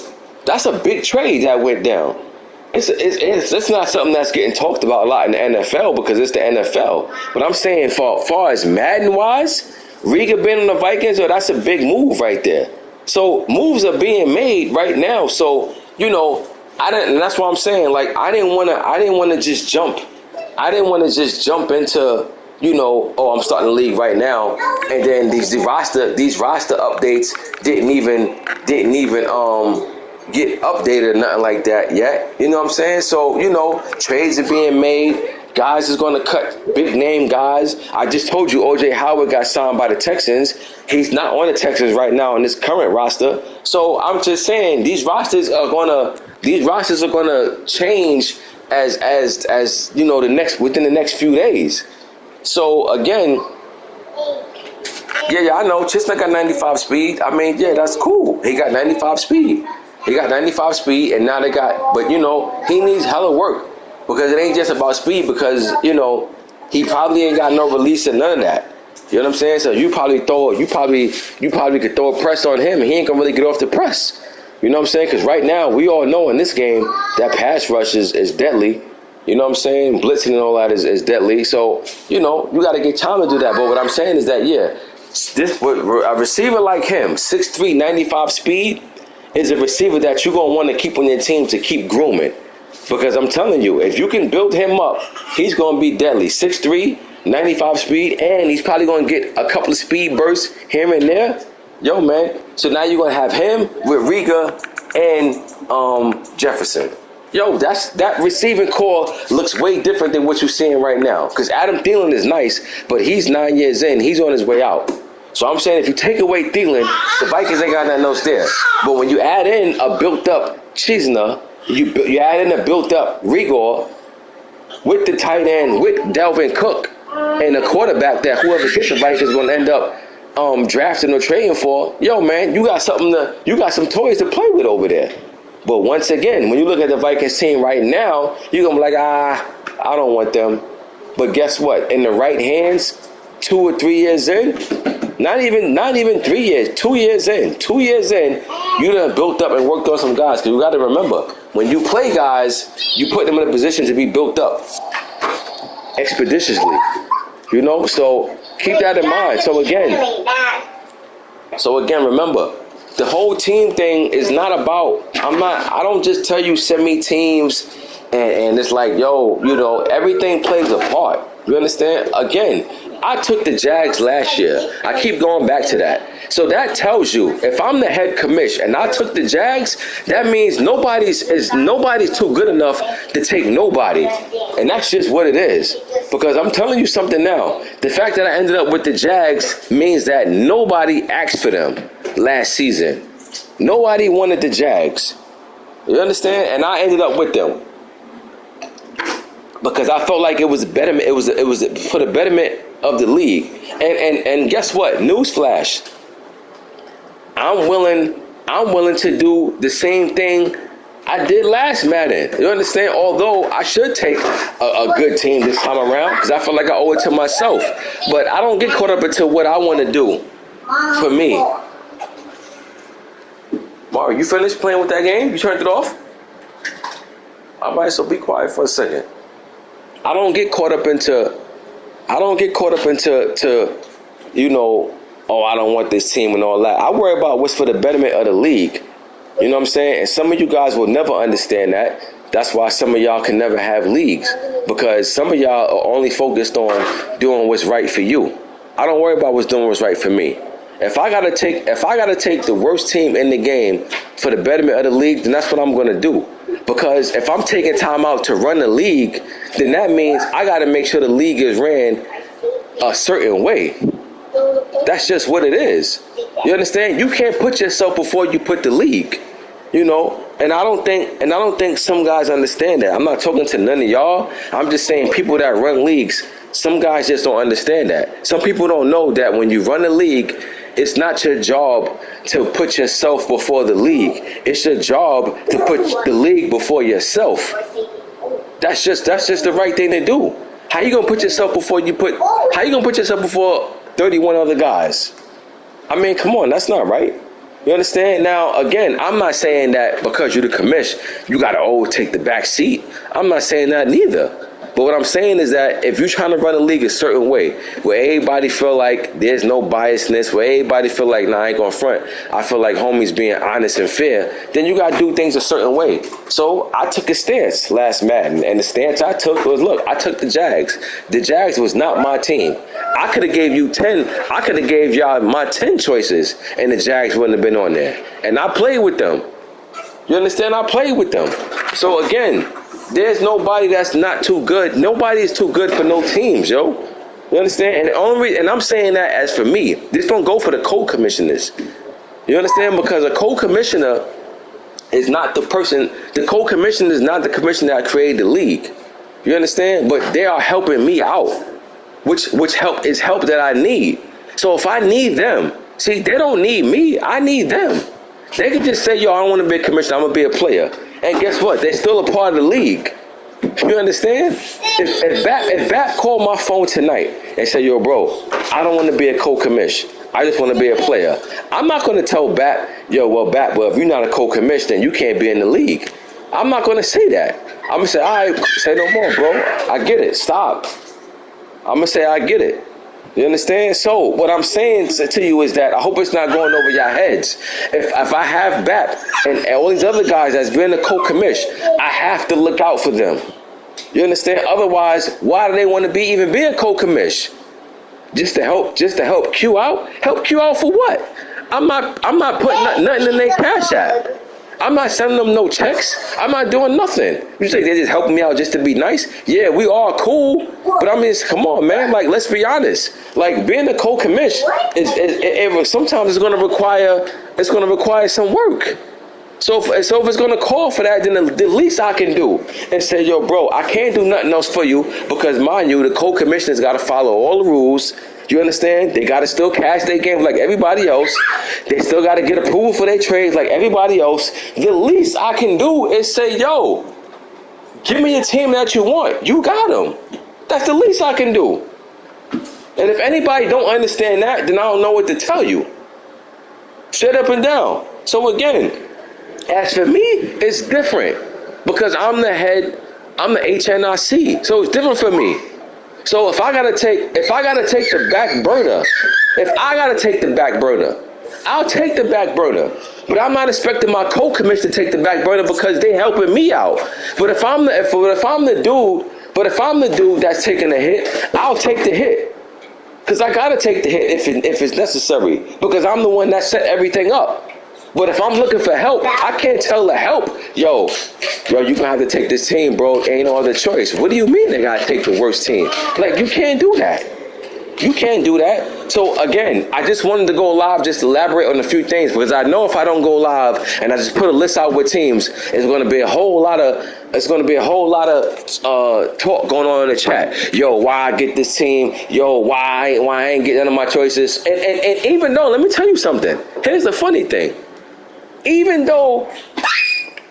That's a big trade that went down. It's not something that's getting talked about a lot in the NFL because it's the NFL. But I'm saying for far as Madden-wise, Riga being on the Vikings, that's a big move right there. So moves are being made right now. So, you know, and that's why I'm saying, like, I didn't want to just jump into, you know, oh, I'm starting the league right now, and then these roster updates didn't even get updated or nothing like that yet. You know what I'm saying? So, you know, trades are being made. Guys is going to cut big name guys. I just told you O.J. Howard got signed by the Texans. He's not on the Texans right now in this current roster. So I'm just saying these rosters are gonna change as you know within the next few days. So again, yeah, I know Chestnut got 95 speed. I mean, yeah, that's cool. He got 95 speed. And now but you know, he needs hella work. Because it ain't just about speed, because, you know, he probably ain't got no release and none of that. You know what I'm saying? So you probably could throw a press on him and he ain't gonna really get off the press. You know what I'm saying? Because right now, we all know in this game that pass rush is deadly. You know what I'm saying? Blitzing and all that is deadly. So, you know, you got to get time to do that. But what I'm saying is that, yeah, a receiver like him, 6'3", 95 speed, is a receiver that you're going to want to keep on your team to keep grooming. Because I'm telling you, if you can build him up, he's going to be deadly. 6'3", 95 speed, and he's probably going to get a couple of speed bursts here and there. Yo, man. So now you're going to have him with Riga and Jefferson. Yo, that receiving core looks way different than what you're seeing right now. Because Adam Thielen is nice, but he's 9 years in. He's on his way out. So I'm saying if you take away Thielen, the Vikings ain't got nothing else there. But when you add in a built-up Chisna, you add in a built-up Rigor with the tight end, with Delvin Cook, and a quarterback that whoever gets the Vikings is going to end up drafting or trading for. Yo, man, you got some toys to play with over there. But once again, when you look at the Vikings team right now, you're going to be like, I don't want them. But guess what? In the right hands, 2 or 3 years in, not even 3 years, 2 years in, you done built up and worked on some guys. Because you got to remember, when you play guys, you put them in a position to be built up expeditiously. You know, so keep that in mind. So again, remember, the whole team thing is not about, I don't just tell you send me teams and it's like, yo, you know, everything plays a part. You understand? Again, I took the Jags last year. I keep going back to that. So that tells you, if I'm the head commish and I took the Jags, that means nobody's too good enough to take nobody. And that's just what it is. Because I'm telling you something now. The fact that I ended up with the Jags means that nobody asked for them last season. Nobody wanted the Jags. You understand? And I ended up with them. Because I felt like it was betterment. It was for the betterment of the league. And guess what? Newsflash. I'm willing to do the same thing I did last Madden. You understand? Although I should take a good team this time around because I feel like I owe it to myself. But I don't get caught up into what I want to do for me. Mario, you finished playing with that game? You turned it off? All right, so be quiet for a second. I don't get caught up into, you know, oh, I don't want this team and all that. I worry about what's for the betterment of the league. You know what I'm saying? And some of you guys will never understand that. That's why some of y'all can never have leagues. Because some of y'all are only focused on doing what's right for you. I don't worry about what's doing what's right for me. If I gotta take the worst team in the game for the betterment of the league, then that's what I'm gonna do. Because if I'm taking time out to run the league, then that means I gotta make sure the league is ran a certain way. That's just what it is. You understand? You can't put yourself before you put the league. You know, and I don't think some guys understand that. I'm not talking to none of y'all. I'm just saying people that run leagues, some guys just don't understand that. Some people don't know that when you run a league, it's not your job to put yourself before the league. It's your job to put the league before yourself. That's just the right thing to do. How you gonna put yourself before 31 other guys? I mean, come on, that's not right. You understand? Now, again, I'm not saying that because you're the commish, you got to take the back seat. I'm not saying that neither. But what I'm saying is that if you're trying to run a league a certain way, where everybody feel like there's no biasness, where everybody feel like, nah, I ain't gonna front, I feel like homies being honest and fair, then you gotta do things a certain way. So I took a stance last Madden, and the stance I took was, look, I took the Jags. The Jags was not my team. I could have gave y'all my 10 choices, and the Jags wouldn't have been on there. And I played with them. You understand? I played with them. So again, there's nobody that's not too good. Nobody is too good for no teams, yo. You understand? And I'm saying that as for me. This don't go for the co-commissioners. You understand? Because a co-commissioner is not the person. The co-commissioner is not the commissioner that created the league. You understand? But they are helping me out, which help is help that I need. So if I need them, see, they don't need me. I need them. They can just say, yo, I don't want to be a commissioner. I'm going to be a player. And guess what? They're still a part of the league. You understand? If Bat called my phone tonight and said, yo, bro, I don't want to be a co-commish. I just want to be a player. I'm not going to tell Bat, yo, well, Bat, if you're not a co-commish, then you can't be in the league. I'm not going to say that. I'm going to say, all right, say no more, bro. I get it. Stop. I'm going to say, I get it. You understand? So what I'm saying to you is that I hope it's not going over your heads. If I have Bat and all these other guys that's been a co-commish, I have to look out for them. You understand? Otherwise, why do they want to even be a co-commish? Just to help Q out? Help Q out for what? I'm not putting nothing in their cash app. I'm not sending them no checks. I'm not doing nothing. You say they're just helping me out just to be nice? Yeah, we are cool. But I mean, come on, man. Like, let's be honest. Like, being a co-commish sometimes it's going to require some work. So if it's going to call for that, then the least I can do is say, yo, bro, I can't do nothing else for you because, mind you, the co-commissioners got to follow all the rules. You understand? They got to still cash their games like everybody else. They still got to get approval for their trades like everybody else. The least I can do is say, yo, give me a team that you want. You got them. That's the least I can do. And if anybody don't understand that, then I don't know what to tell you. Straight up and down. So again, as for me, it's different because I'm the head, I'm the HNIC. So it's different for me. So if I gotta take the back burner, I'll take the back burner. But I'm not expecting my co-commish to take the back burner because they helping me out. But if I'm the dude that's taking the hit, I'll take the hit. Because I gotta take the hit if it's necessary. Because I'm the one that set everything up. But if I'm looking for help, I can't tell the help, yo, you gonna have to take this team, bro. Ain't no other choice. What do you mean they gotta take the worst team? Like, you can't do that. You can't do that. So again, I just wanted to go live, just elaborate on a few things because I know if I don't go live and I just put a list out with teams, it's gonna be a whole lot of talk going on in the chat. Yo, why I get this team? Yo, why I ain't get none of my choices? And even though, let me tell you something. Here's the funny thing. Even though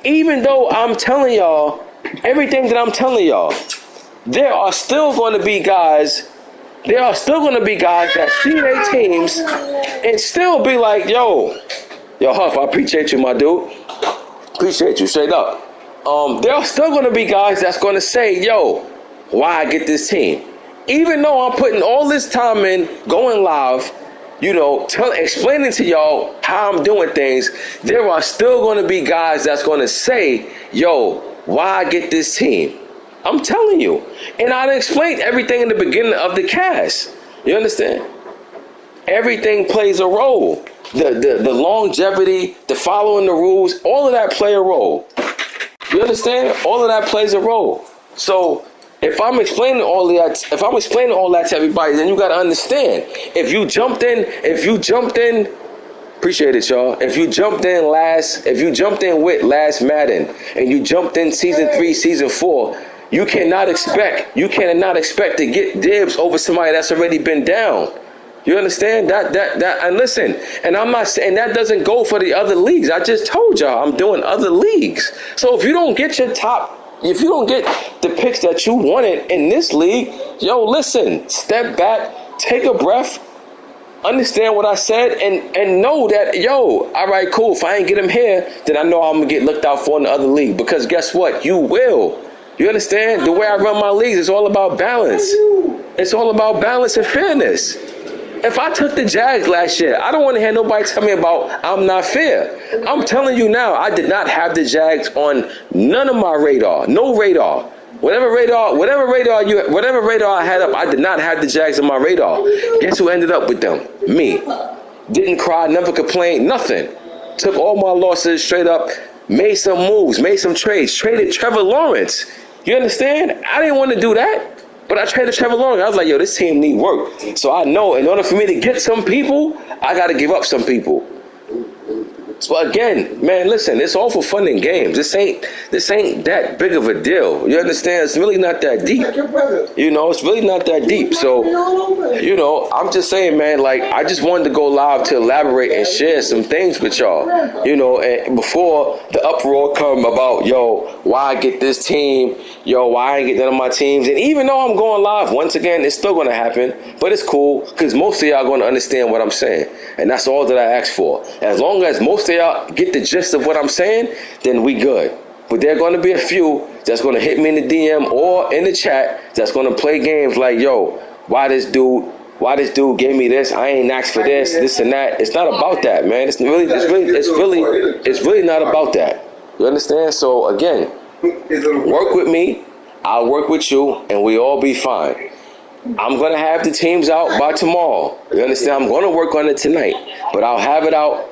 I'm telling y'all everything that I'm telling y'all, there are still going to be guys that see their teams and still be like, yo, Huff, I appreciate you, my dude. Appreciate you, straight up. There are still going to be guys that's going to say, yo, why I get this team? Even though I'm putting all this time in, going live, explaining to y'all how I'm doing things, there are still going to be guys that's going to say, yo, why I get this team? I'm telling you. And I explained everything in the beginning of the cast. You understand? Everything plays a role. The longevity, the following the rules, all of that play a role. You understand? All of that plays a role. So if I'm explaining all that to everybody, then you gotta understand. If you jumped in, appreciate it, y'all. If you jumped in with last Madden and you jumped in season 3, season 4, you cannot expect to get dibs over somebody that's already been down. You understand that and listen, and I'm not saying that doesn't go for the other leagues. I just told y'all I'm doing other leagues. So if you don't get the picks that you wanted in this league, yo, listen, step back, take a breath, understand what I said, and know that, yo, all right, cool. If I ain't get him here, then I know I'm gonna get looked out for in the other league. Because guess what? You will. You understand? The way I run my leagues is all about balance. It's all about balance and fairness. If I took the Jags last year, I don't want to hear nobody tell me about I'm not fair. I'm telling you now, I did not have the Jags on none of my radar. No radar. Whatever radar I had up, I did not have the Jags on my radar. Guess who ended up with them? Me. Didn't cry, never complained, nothing. Took all my losses straight up, made some moves, made some trades, traded Trevor Lawrence. You understand? I didn't want to do that. But I traded Trevor Lawrence. I was like, yo, this team need work. So I know in order for me to get some people, I got to give up some people. So again, man, listen, it's all for fun and games. This ain't that big of a deal. You understand? It's really not that deep. You know, it's really not that deep. So, you know, I'm just saying, man, like, I just wanted to go live to elaborate and share some things with y'all. You know, and before the uproar come about, yo, why I get this team? Yo, why I ain't get none of my teams? And even though I'm going live, once again, it's still going to happen. But it's cool because most of y'all are going to understand what I'm saying. And that's all that I ask for. As long as most of y'all get the gist of what I'm saying, then we good. But there are going to be a few that's going to hit me in the DM or in the chat that's going to play games like, yo, why this dude gave me this? I ain't asked for this and that. It's not about that, man. It's really not about that. You understand? So again, work with me, I'll work with you, and we all be fine. I'm going to have the teams out by tomorrow. You understand? I'm going to work on it tonight, but I'll have it out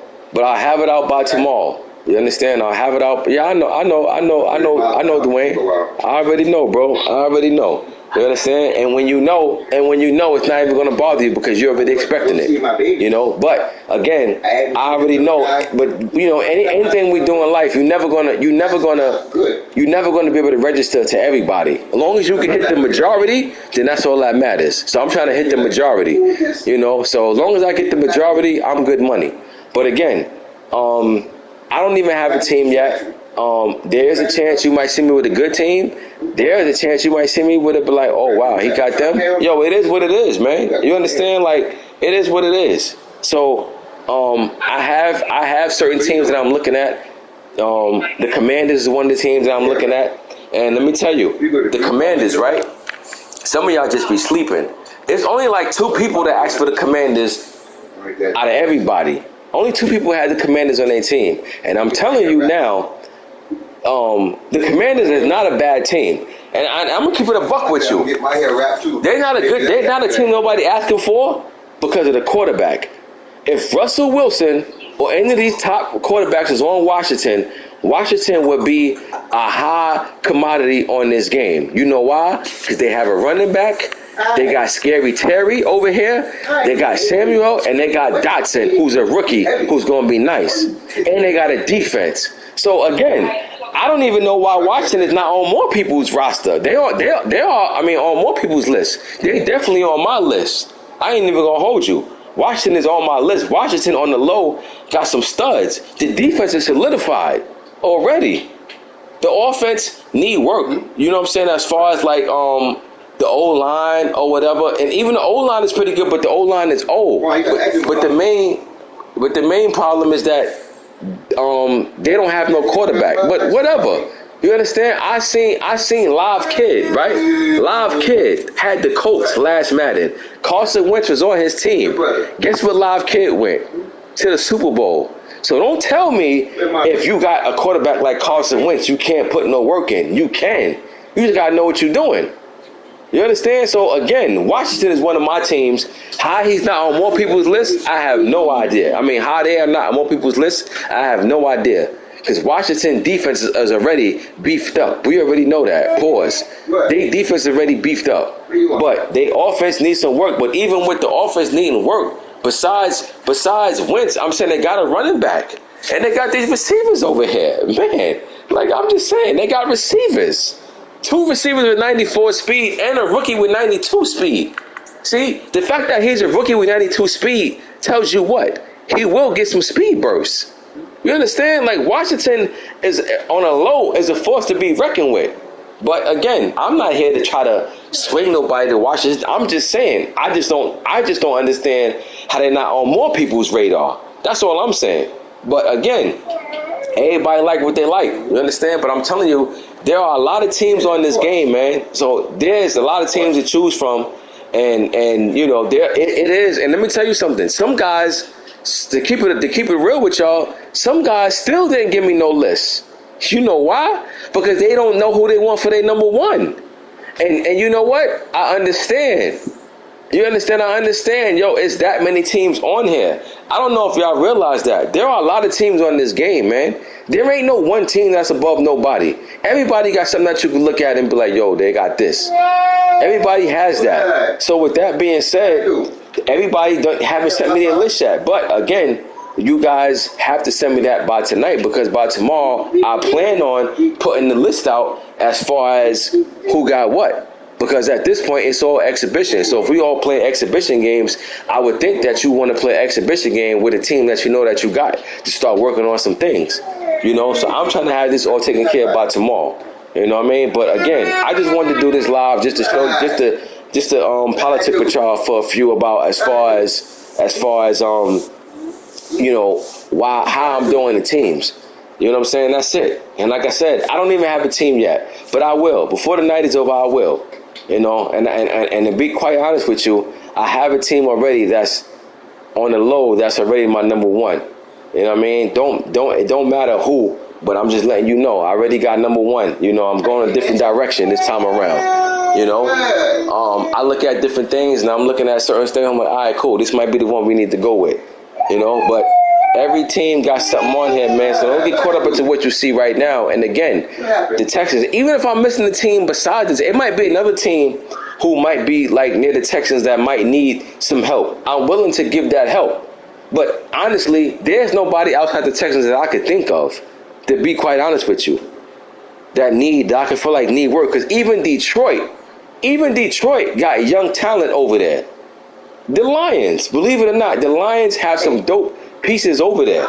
by tomorrow. You understand? I'll have it out. Yeah, I know, Dwayne. I already know, bro. I already know. You understand? And when you know, it's not even going to bother you because you're already expecting it. You know? But again, I already know. But you know, anything we do in life, you're never gonna be able to register to everybody. As long as you can hit the majority, then that's all that matters. So I'm trying to hit the majority. You know? So as long as I get the majority, I'm good money. But again, I don't even have a team yet. There's a chance you might see me with a good team. There's a chance you might see me with it, but like, oh wow, he got them. Yo, it is what it is, man. You understand? Like, it is what it is. So, I have certain teams that I'm looking at. The Commanders is one of the teams that I'm looking at. And let me tell you, the Commanders, right? Some of y'all just be sleeping. There's only like 2 people that ask for the Commanders out of everybody. Only 2 people had the Commanders on their team. And I'm telling you now, the Commanders is not a bad team. And I'm going to keep it a buck with you. They're not a team nobody asking for because of the quarterback. If Russell Wilson or any of these top quarterbacks is on Washington would be a high commodity on this game. You know why? Because they have a running back. They got Scary Terry over here. They got Samuel, and they got Dotson, who's a rookie, who's going to be nice. And they got a defense. So again, I don't even know why Washington is not on more people's roster. They are. I mean, on more people's list. They're definitely on my list. I ain't even gonna hold you. Washington is on my list. Washington on the low got some studs. The defense is solidified already. The offense need work. You know what I'm saying? As far as like the O-line or whatever, and even the O-line is pretty good, but the O-line is old. But the main problem is that they don't have no quarterback. But whatever. You understand? I seen Live Kid, right? Live Kid had the Colts last Madden. Carson Wentz was on his team. Guess what Live Kid went? To the Super Bowl. So don't tell me if you got a quarterback like Carson Wentz, you can't put no work in. You can. You just got to know what you're doing. You understand? So again, Washington is one of my teams. How he's not on more people's list, I have no idea. I mean, how they are not on more people's list, I have no idea. Because Washington defense is already beefed up. We already know that. Pause. They defense is already beefed up. But they offense needs some work. But even with the offense needing work, besides Wentz, I'm saying they got a running back. And they got these receivers over here. Man, like I'm just saying, they got receivers. 2 receivers with 94 speed and a rookie with 92 speed. See, the fact that he's a rookie with 92 speed tells you what? He will get some speed bursts. You understand? Like Washington is on a low, is a force to be reckoned with. But again, I'm not here to try to swing nobody to Washington. I'm just saying, I just don't understand how they're not on more people's radar. That's all I'm saying. But again, everybody like what they like. You understand? But I'm telling you, there are a lot of teams on this game, man. So there's a lot of teams to choose from, and you know, there it is. And let me tell you something. Some guys, to keep it real with y'all, some guys still didn't give me no list. You know why? Because they don't know who they want for their number one. And you know what? I understand. You understand? I understand. Yo, it's that many teams on here. I don't know if y'all realize that. There are a lot of teams on this game, man. There ain't no one team that's above nobody. Everybody got something that you can look at and be like, yo, they got this. Everybody has that. So with that being said, everybody haven't sent me their list yet. But again, you guys have to send me that by tonight, because by tomorrow, I plan on putting the list out as far as who got what. Because at this point, it's all exhibition. So if we all play exhibition games, I would think that you want to play an exhibition game with a team that you know that you got to start working on some things. You know, so I'm trying to have this all taken care of by tomorrow. You know what I mean? But again, I just wanted to do this live just to show, just to politic with y'all for a few about as far as you know, how I'm doing the teams. You know what I'm saying? That's it. And like I said, I don't even have a team yet, but I will. Before the night is over, I will. You know, and to be quite honest with you, I have a team already that's on the low. That's already my number one. You know what I mean? It don't matter who, but I'm just letting you know. I already got number one. You know, I'm going a different direction this time around. You know, I look at different things and I'm looking at certain things. I'm like, all right, cool. This might be the one we need to go with. You know, but every team got something on here, man. So don't get caught up into what you see right now. And again, the Texans, even if I'm missing the team besides this, it might be another team who might be like near the Texans that might need some help. I'm willing to give that help. But honestly, there's nobody outside the Texans that I could think of, to be quite honest with you, that I can feel like need work. Because even Detroit got young talent over there. The Lions, believe it or not, the Lions have some dope pieces over there.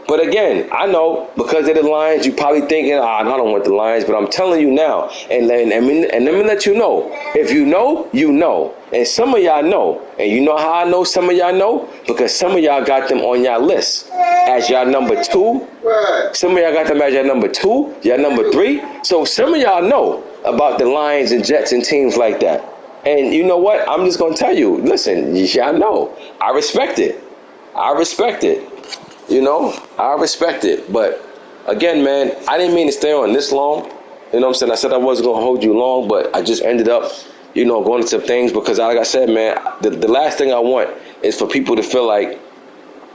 But again, I know because of the Lions, you probably thinking, I don't want the Lions, but I'm telling you now, and let me let you know. If you know, you know. And some of y'all know. And you know how I know some of y'all know? Because some of y'all got them on y'all list as y'all number 2. Some of y'all got them as y'all number 2, y'all number 3. So some of y'all know about the Lions and Jets and teams like that. And you know what? I'm just going to tell you, listen, y'all know. I respect it. You know, I respect it. But again, man, I didn't mean to stay on this long. You know what I'm saying? I said I wasn't going to hold you long, but I just ended up, you know, going into things because, like I said, man, the last thing I want is for people to feel like,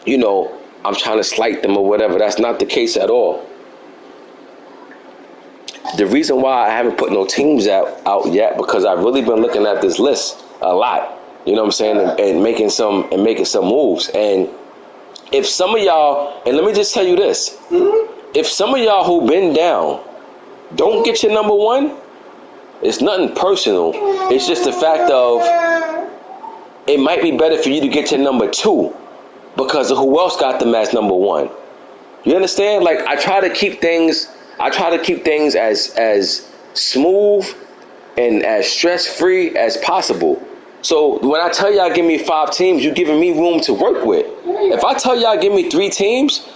you know, I'm trying to slight them or whatever. That's not the case at all. The reason why I haven't put no teams out yet, because I've really been looking at this list a lot. You know what I'm saying? And making some moves. And if some of y'all, and let me just tell you this, if some of y'all who been down don't get your number 1, it's nothing personal. It's just the fact of it might be better for you to get your number 2 because of who else got them as number 1. You understand? Like I try to keep things as smooth and as stress-free as possible. So when I tell y'all give me 5 teams, you're giving me room to work with. If I tell y'all give me 3 teams,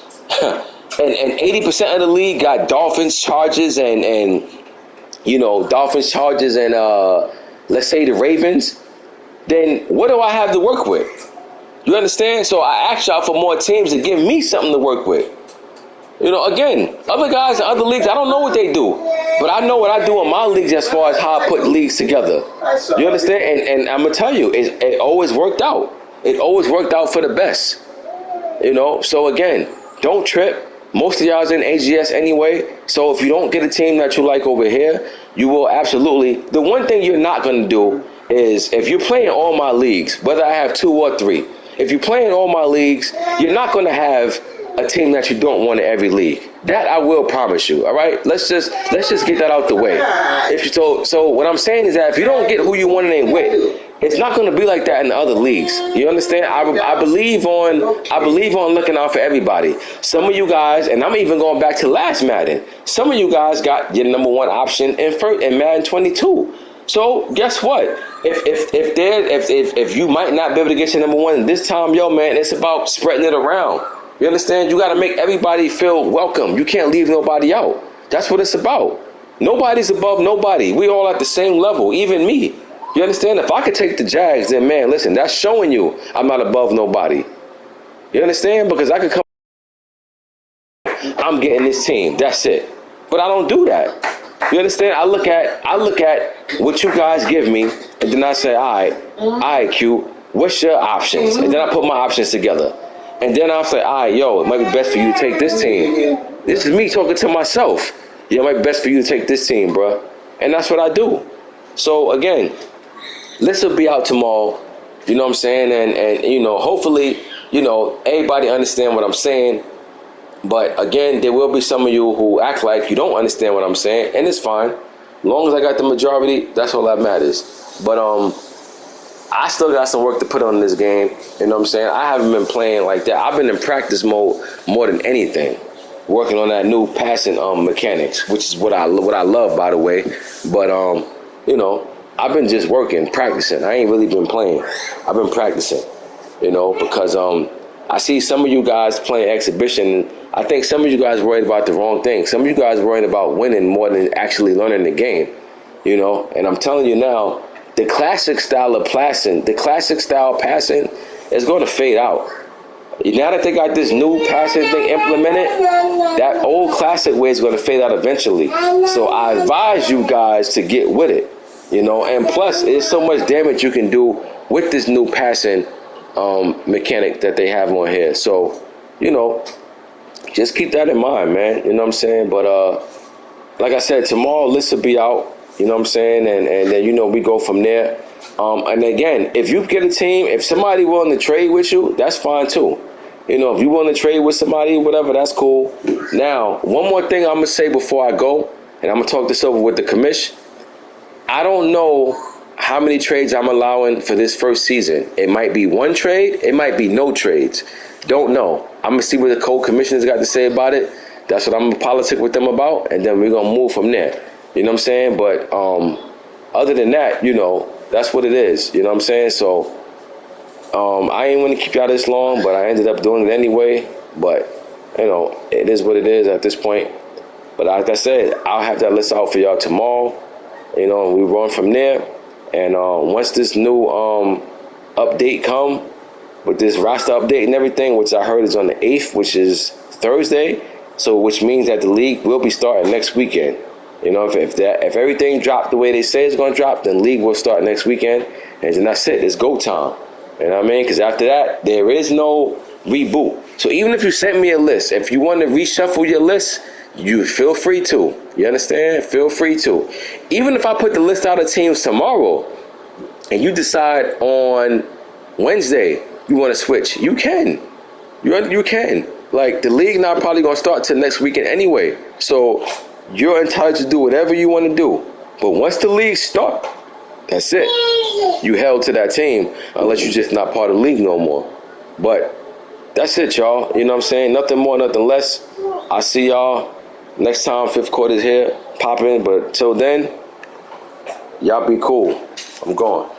and 80% of the league got Dolphins, Chargers, and you know, Dolphins, Chargers, and let's say the Ravens, then what do I have to work with? You understand? So I asked y'all for more teams to give me something to work with. You know, again, other guys in other leagues, I don't know what they do. But I know what I do in my leagues as far as how I put leagues together. You understand? And I'm going to tell you, it always worked out. It always worked out for the best. You know, so again, don't trip. Most of y'all's in AGS anyway. So if you don't get a team that you like over here, you will absolutely. The one thing you're not going to do is if you're playing all my leagues, whether I have 2 or 3, if you're playing all my leagues, you're not going to have a team that you don't want in every league. That I will promise you. All right, let's just get that out the way. So what I'm saying is that if you don't get who you want in with, it's not going to be like that in the other leagues. You understand? I believe on looking out for everybody. Some of you guys, and I'm even going back to last Madden. Some of you guys got your number 1 option in Madden 22. So guess what? If you might not be able to get your number 1 this time, yo man, it's about spreading it around. You understand? You got to make everybody feel welcome. You can't leave nobody out. That's what it's about. Nobody's above nobody. We all at the same level, even me. You understand? If I could take the Jags, then man, listen, that's showing you I'm not above nobody. You understand? Because I could come, I'm getting this team. That's it. But I don't do that. You understand? I look at what you guys give me, and then I say, all right, Q, what's your options? And then I put my options together. And then I'll say, all right, yo, it might be best for you to take this team. This is me talking to myself. Yeah, it might be best for you to take this team, bro. And that's what I do. So, again, this will be out tomorrow. You know what I'm saying? And you know, hopefully, you know, everybody understand what I'm saying. But, again, there will be some of you who act like you don't understand what I'm saying. And it's fine. As long as I got the majority, that's all that matters. But, I still got some work to put on this game. You know what I'm saying? I haven't been playing like that. I've been in practice mode more than anything, working on that new passing mechanics, which is what I love, by the way. But you know, I've been just working, practicing. I ain't really been playing. I've been practicing. You know, because I see some of you guys playing exhibition. I think some of you guys worried about the wrong thing. Some of you guys worried about winning more than actually learning the game. You know, and I'm telling you now, the classic style of passing, is going to fade out. Now that they got this new passing thing implemented, that old classic way is going to fade out eventually. So I advise you guys to get with it, you know. And plus, there's so much damage you can do with this new passing mechanic that they have on here. So, you know, just keep that in mind, man. You know what I'm saying? But like I said, tomorrow list will be out. You know what I'm saying? And then, you know, we go from there. And again, if you get a team, if somebody willing to trade with you, that's fine too. You know, if you want to trade with somebody, whatever, that's cool. Now, one more thing I'm going to say before I go, and I'm going to talk this over with the commish. I don't know how many trades I'm allowing for this first season. It might be 1 trade. It might be no trades. Don't know. I'm going to see what the co-commissioners got to say about it. That's what I'm going to politic with them about, and then we're going to move from there. You know what I'm saying? But other than that, you know, that's what it is. You know what I'm saying? So I ain't want to keep y'all this long, but I ended up doing it anyway. But, you know, it is what it is at this point. But like I said, I'll have that list out for y'all tomorrow. You know, we run from there. And once this new update come, with this roster update and everything, which I heard is on the 8th, which is Thursday, so which means that the league will be starting next weekend. You know, if everything dropped the way they say it's going to drop, then league will start next weekend, and then that's it. It's go time. You know what I mean? Because after that, there is no reboot. So even if you sent me a list, if you want to reshuffle your list, you feel free to. You understand? Feel free to. Even if I put the list out of teams tomorrow, and you decide on Wednesday you want to switch, you can. You can. Like, the league not probably going to start till next weekend anyway. So you're entitled to do whatever you want to do. But once the league start, that's it. You held to that team unless you're just not part of the league no more. But that's it, y'all. You know what I'm saying? Nothing more, nothing less. I'll see y'all next time 5th quarter's here. Pop in. But till then, y'all be cool. I'm gone.